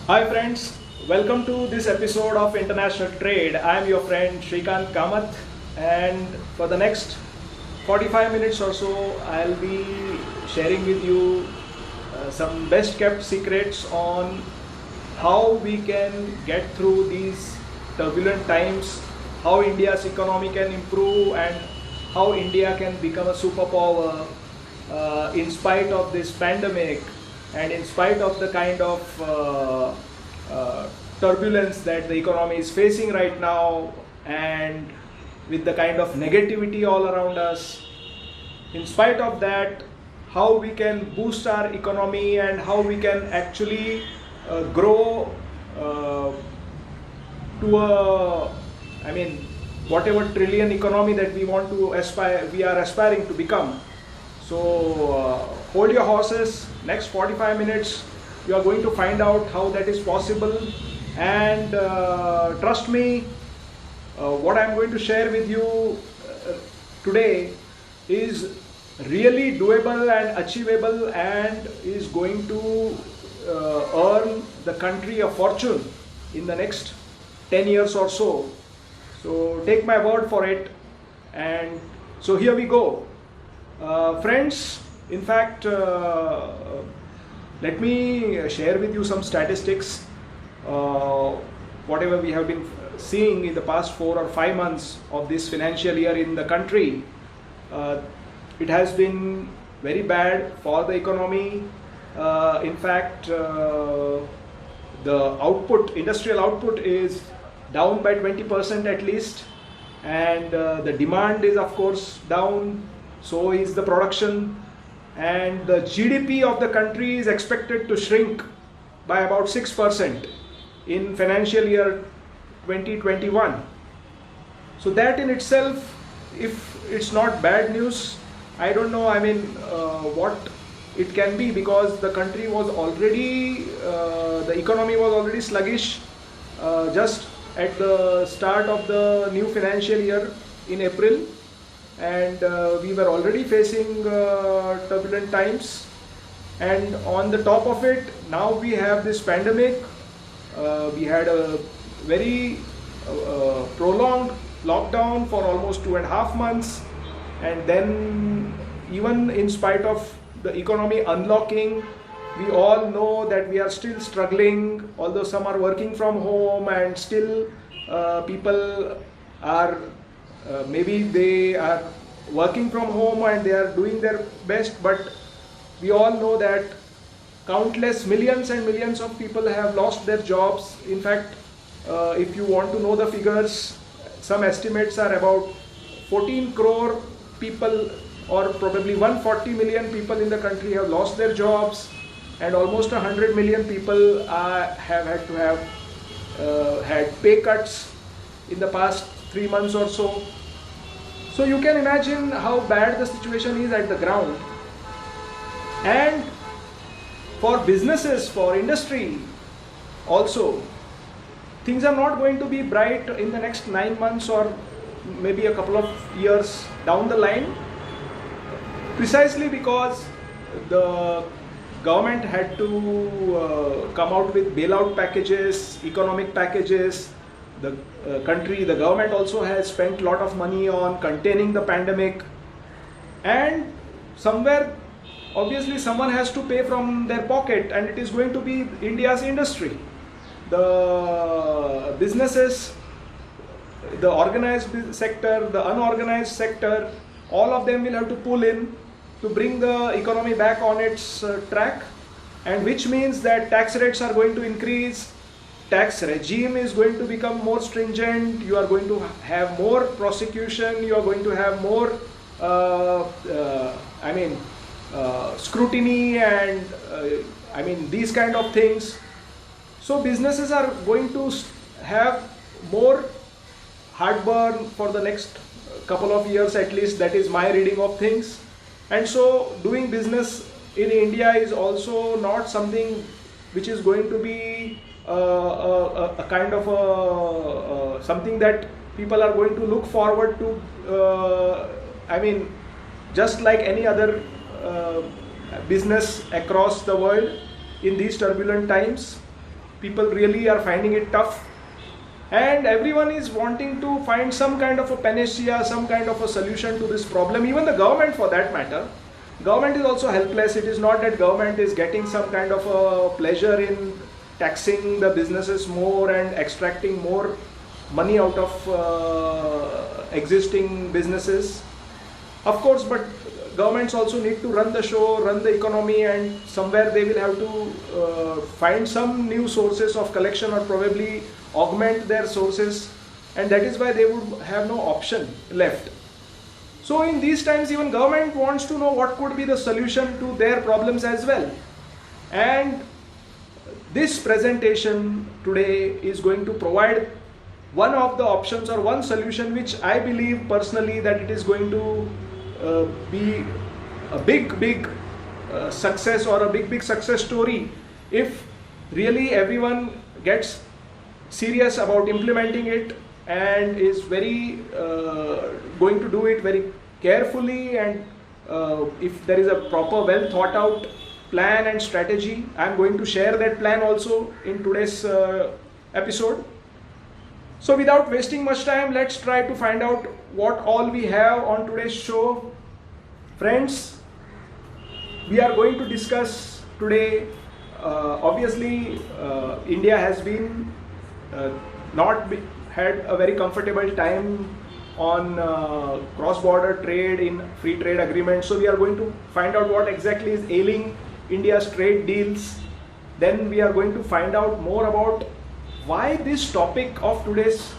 Hi friends, welcome to this episode of International Trade. I am your friend Shrikant Kamath, and for the next 45 minutes or so I'll be sharing with you some best kept secrets on how we can get through these turbulent times, how India's economy can improve, and how India can become a superpower in spite of this pandemic and in spite of the kind of uh, turbulence that the economy is facing right now, and with the kind of negativity all around us. In spite of that, how we can boost our economy and how we can actually grow uh, to a, I mean, whatever trillion economy that we are aspiring to become. So hold your horses. Next 45 minutes, you are going to find out how that is possible. And trust me, what I am going to share with you today is really doable and achievable, and is going to earn the country a fortune in the next 10 years or so. So take my word for it. And so here we go. Friends, in fact, let me share with you some statistics. Whatever we have been seeing in the past 4 or 5 months of this financial year in the country, uh, it has been very bad for the economy. In fact, the industrial output is down by 20% at least, and the demand is of course down, so is the production, and the GDP of the country is expected to shrink by about 6% in financial year 2021. So that in itself, if it's not bad news, I don't know, what it can be, because the country was already, the economy was already sluggish just at the start of the new financial year in April, and we were already facing turbulent times, and on the top of it now we have this pandemic. We had a very prolonged lockdown for almost 2.5 months, and then even in spite of the economy unlocking, we all know that we are still struggling, although some are working from home, and still people are maybe they are working from home and they are doing their best, but we all know that countless millions and millions of people have lost their jobs. In fact, if you want to know the figures, some estimates are about 14 crore people, or probably 140 million people in the country have lost their jobs, and almost 100 million people have had to have had pay cuts in the past 3 months or so. So you can imagine how bad the situation is at the ground. And for businesses, for industry also, things are not going to be bright in the next 9 months or maybe a couple of years down the line, precisely because the government had to come out with bailout packages, economic packages. The government also has spent a lot of money on containing the pandemic, and somewhere obviously someone has to pay from their pocket, and it is going to be India's industry. The businesses, the organized sector, the unorganized sector, all of them will have to pull in to bring the economy back on its track, and which means that tax rates are going to increase, tax regime is going to become more stringent, you are going to have more prosecution, you are going to have more scrutiny, and these kind of things. So businesses are going to have more heartburn for the next couple of years at least. That is my reading of things. And so doing business in India is also not something which is going to be a kind of something that people are going to look forward to. Just like any other business across the world in these turbulent times, people really are finding it tough, and everyone is wanting to find some kind of a panacea, some kind of a solution to this problem. Even the government, for that matter, government is also helpless. It is not that government is getting some kind of a pleasure in taxing the businesses more and extracting more money out of existing businesses. Of course, but governments also need to run the show, run the economy, and somewhere they will have to find some new sources of collection or probably augment their sources, and that is why they would have no option left. So in these times, even government wants to know what could be the solution to their problems as well. And this presentation today is going to provide one of the options or one solution which I believe personally that it is going to be a big success or a big success story if really everyone gets serious about implementing it and is very going to do it very carefully, and if there is a proper well thought out plan and strategy, I am going to share that plan also in today's episode. So without wasting much time, let's try to find out what all we have on today's show. Friends, we are going to discuss today, obviously India has been had a very comfortable time on cross-border trade in free trade agreements. So we are going to find out what exactly is ailing India's trade deals. Then we are going to find out more about why this topic of today's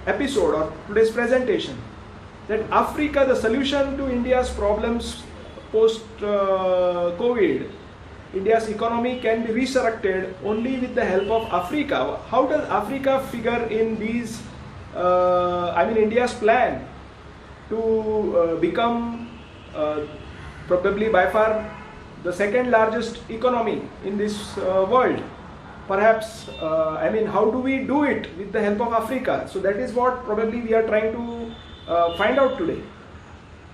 episode or today's presentation, that Africa, the solution to India's problems post COVID, India's economy can be resurrected only with the help of Africa. How does Africa figure in these, India's plan to become probably by far the second largest economy in this world? Perhaps, how do we do it with the help of Africa? So that is what probably we are trying to find out today.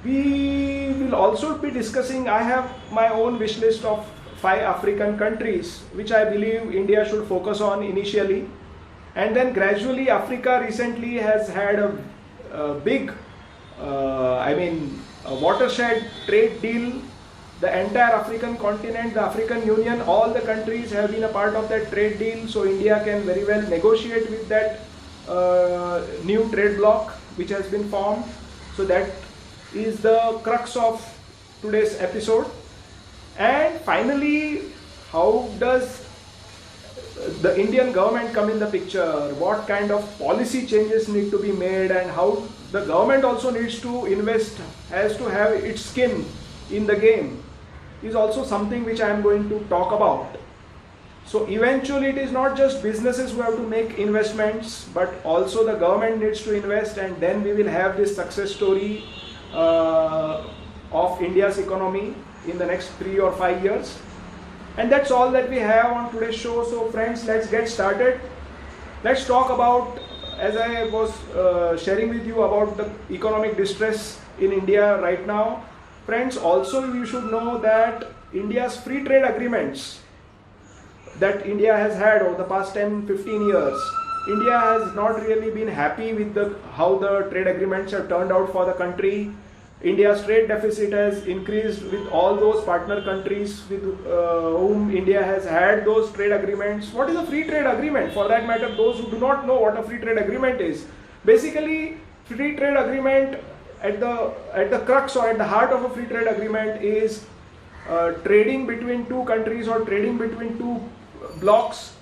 We will also be discussing, I have my own wish list of 5 African countries which I believe India should focus on initially, and then gradually Africa recently has had a big, a watershed trade deal. The entire African continent, the African Union, all the countries have been a part of that trade deal, so India can very well negotiate with that new trade bloc which has been formed. So that is the crux of today's episode. And finally, how does the Indian government come in the picture? What kind of policy changes need to be made, and how the government also needs to invest, has to have its skin in the game, is also something which I am going to talk about. So eventually it is not just businesses who have to make investments, but also the government needs to invest, and then we will have this success story of India's economy in the next 3 or 5 years. And that's all that we have on today's show. So friends, let's get started. Let's talk about, as I was sharing with you, about the economic distress in India right now. Friends, also you should know that India's free trade agreements that India has had over the past 10-15 years, India has not really been happy with how the trade agreements have turned out for the country. India's trade deficit has increased with all those partner countries with whom India has had those trade agreements. What is a free trade agreement? For that matter, those who do not know what a free trade agreement is, basically free trade agreement at the crux or at the heart of a free trade agreement is trading between two countries or trading between two blocks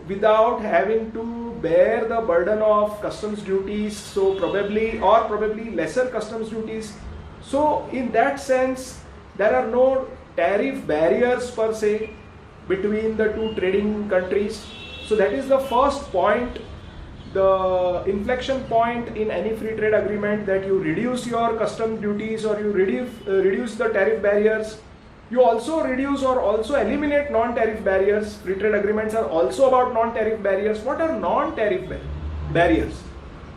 without having to bear the burden of customs duties, so probably lesser customs duties. So in that sense, there are no tariff barriers per se between the two trading countries. So that is the first point, the inflection point in any free trade agreement, that you reduce your customs duties or you reduce the tariff barriers. You also reduce or also eliminate non-tariff barriers. Free trade agreements are also about non-tariff barriers. What are non-tariff barriers?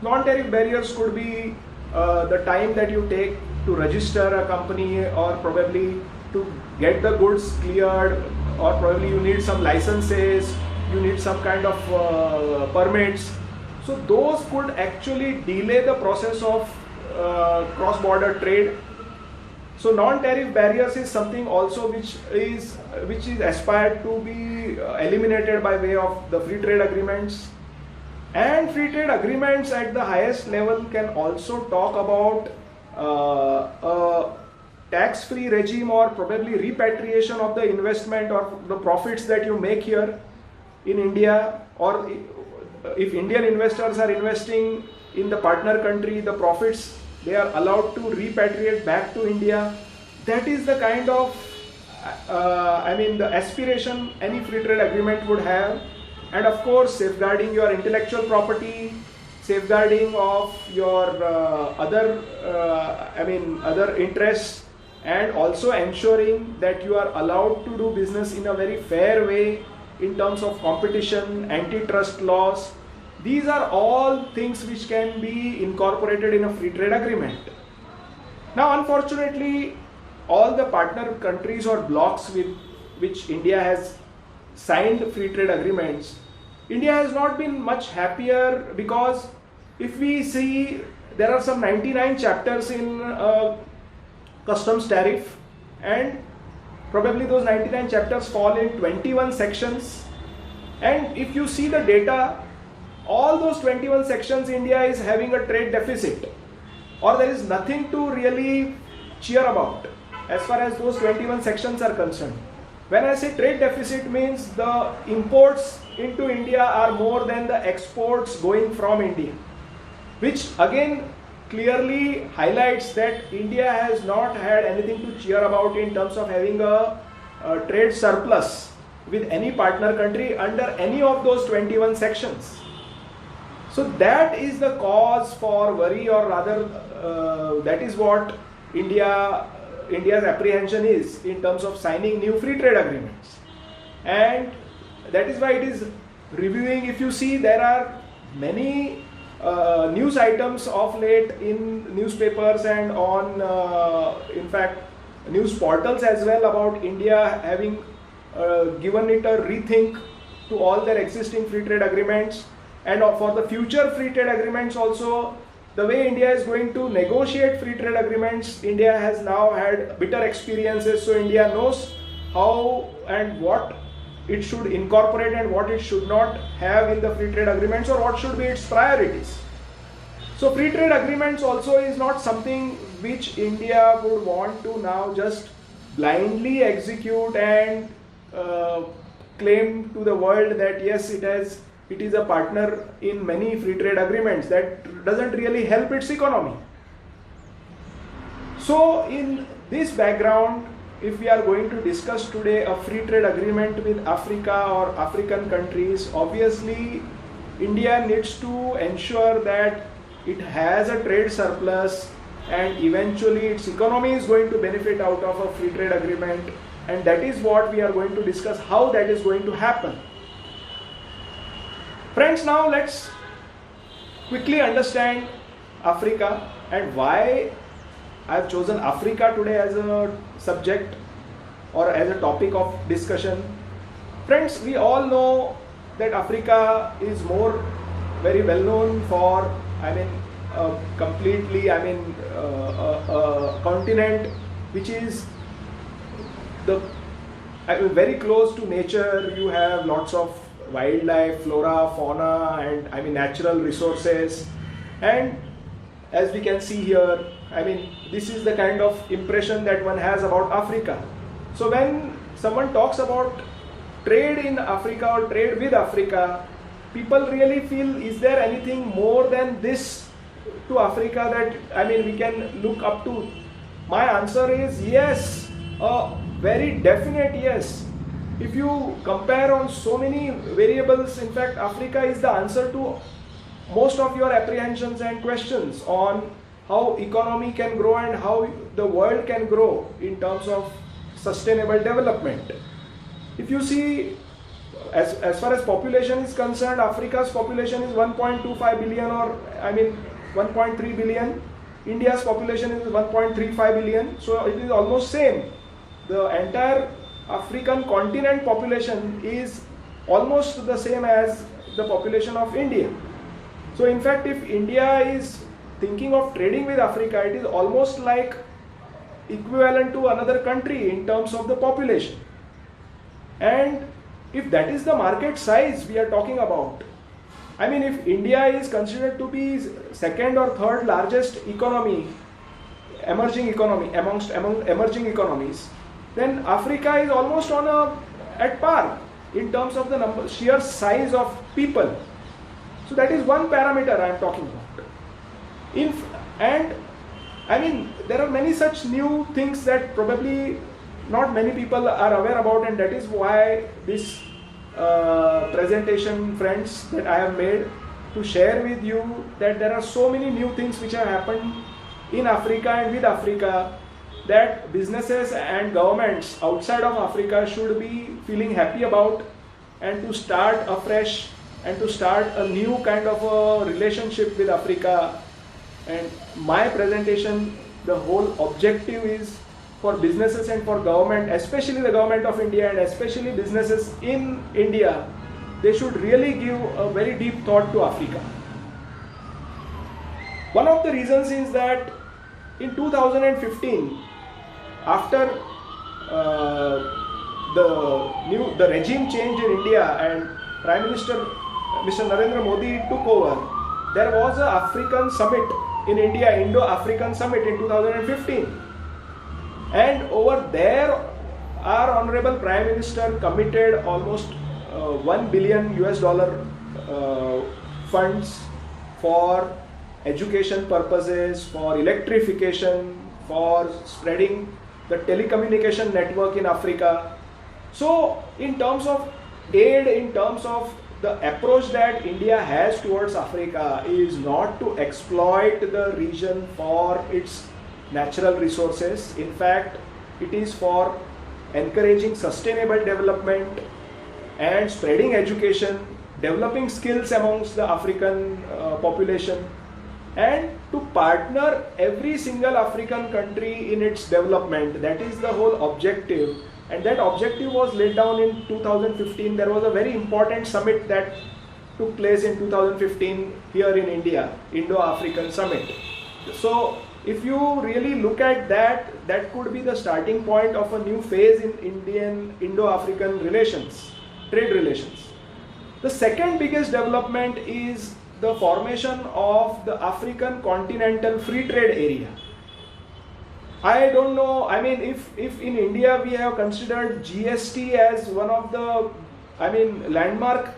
Non-tariff barriers could be the time that you take to register a company, or probably to get the goods cleared, or probably you need some licenses, you need some kind of permits. So those could actually delay the process of cross-border trade. So non-tariff barriers is something also which is aspired to be eliminated by way of the free trade agreements. And free trade agreements at the highest level can also talk about a tax-free regime or probably repatriation of the investment or the profits that you make here in India, or if Indian investors are investing in the partner country, the profits they are allowed to repatriate back to India. That is the kind of the aspiration any free trade agreement would have. And of course, safeguarding your intellectual property, safeguarding of your other interests, and also ensuring that you are allowed to do business in a very fair way in terms of competition, antitrust laws. These are all things which can be incorporated in a free trade agreement. Now, unfortunately, all the partner countries or blocs with which India has signed free trade agreements, India has not been much happier, because if we see, there are some 99 chapters in customs tariff, and probably those 99 chapters fall in 21 sections. And if you see the data, all those 21 sections, India is having a trade deficit, or there is nothing to really cheer about as far as those 21 sections are concerned. When I say trade deficit, means the imports into India are more than the exports going from India, which again clearly highlights that India has not had anything to cheer about in terms of having a trade surplus with any partner country under any of those 21 sections. So that is the cause for worry, or rather that is what India's apprehension is in terms of signing new free trade agreements. And that is why it is reviewing. If you see, there are many news items of late in newspapers and on in fact news portals as well about India having given it a rethink to all their existing free trade agreements, and for the future free trade agreements also. The way India is going to negotiate free trade agreements, India has now had bitter experiences, so India knows how and what it should incorporate and what it should not have in the free trade agreements, or what should be its priorities. So free trade agreements also is not something which India would want to now just blindly execute and claim to the world that yes, it is a partner in many free trade agreements. That doesn't really help its economy. So in this background, if we are going to discuss today a free trade agreement with Africa or African countries, obviously India needs to ensure that it has a trade surplus, and eventually its economy is going to benefit out of a free trade agreement, and that is what we are going to discuss, how that is going to happen. Friends, now let's quickly understand Africa and why I have chosen Africa today as a subject or as a topic of discussion. Friends, we all know that Africa is very well known for, a continent which is very close to nature. You have lots of wildlife, flora, fauna, and natural resources. And as we can see here, this is the kind of impression that one has about Africa. So when someone talks about trade in Africa or trade with Africa, people really feel, is there anything more than this to Africa that we can look up to? My answer is yes, a very definite yes. If you compare on so many variables, in fact, Africa is the answer to most of your apprehensions and questions on how economy can grow and how the world can grow in terms of sustainable development. If you see, as far as population is concerned, Africa's population is 1.25 billion or 1.3 billion. India's population is 1.35 billion. So it is almost same. The entire African continent population is almost the same as the population of India. So in fact, if India is thinking of trading with Africa, it is almost like equivalent to another country in terms of the population. And if that is the market size we are talking about, I mean, if India is considered to be second or third largest economy, emerging economy among emerging economies, then Africa is almost at par in terms of the sheer size of people. So that is one parameter I am talking about. And I mean, there are many such new things that probably not many people are aware about, and that is why this presentation, friends, that I have made to share with you that there are so many new things which have happened in Africa and with Africa, that businesses and governments outside of Africa should be feeling happy about, and to start afresh and to start a new kind of a relationship with Africa. And my presentation, the whole objective is for businesses and for government, especially the government of India and especially businesses in India, they should really give a very deep thought to Africa. One of the reasons is that in 2015, after the regime change in India and Prime Minister Mr. Narendra Modi took over, there was an African summit in India, Indo-African Summit in 2015. And over there, our Honorable Prime Minister committed almost $1 billion funds for education purposes, for electrification, for spreading the telecommunication network in Africa. So in terms of aid, in terms of the approach that India has towards Africa is not to exploit the region for its natural resources. In fact, it is for encouraging sustainable development and spreading education, developing skills amongst the African population, and to partner every single African country in its development. That is the whole objective. And that objective was laid down in 2015. There was a very important summit that took place in 2015 here in India, Indo-African Summit. So if you really look at that, that could be the starting point of a new phase in Indo-African relations, trade relations. The second biggest development is the formation of the African Continental Free Trade Area. I don't know, I mean, if in India we have considered GST as one of the, landmark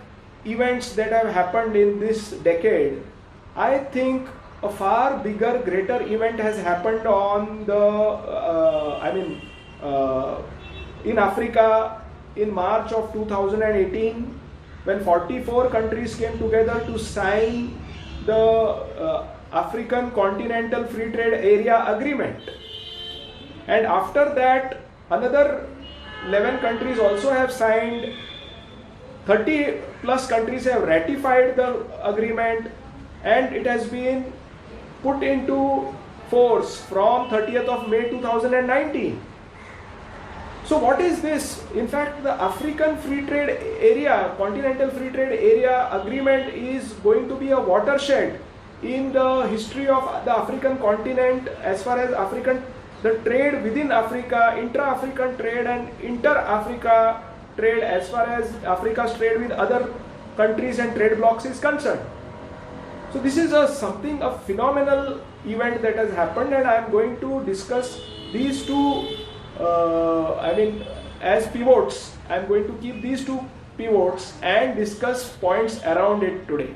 events that have happened in this decade, I think a far bigger, greater event has happened on in Africa in March of 2018, when 44 countries came together to sign the African Continental Free Trade Area Agreement. And after that, another 11 countries also have signed, 30 plus countries have ratified the agreement, and it has been put into force from 30th of May 2019. So what is this? In fact, the African Free Trade Area, Continental Free Trade Area Agreement is going to be a watershed in the history of the African continent as far as the trade within Africa, intra-African trade and inter-Africa trade as far as Africa's trade with other countries and trade blocs is concerned. So this is a phenomenal event that has happened, and I am going to discuss these two, as pivots. I am going to keep these two pivots and discuss points around it today.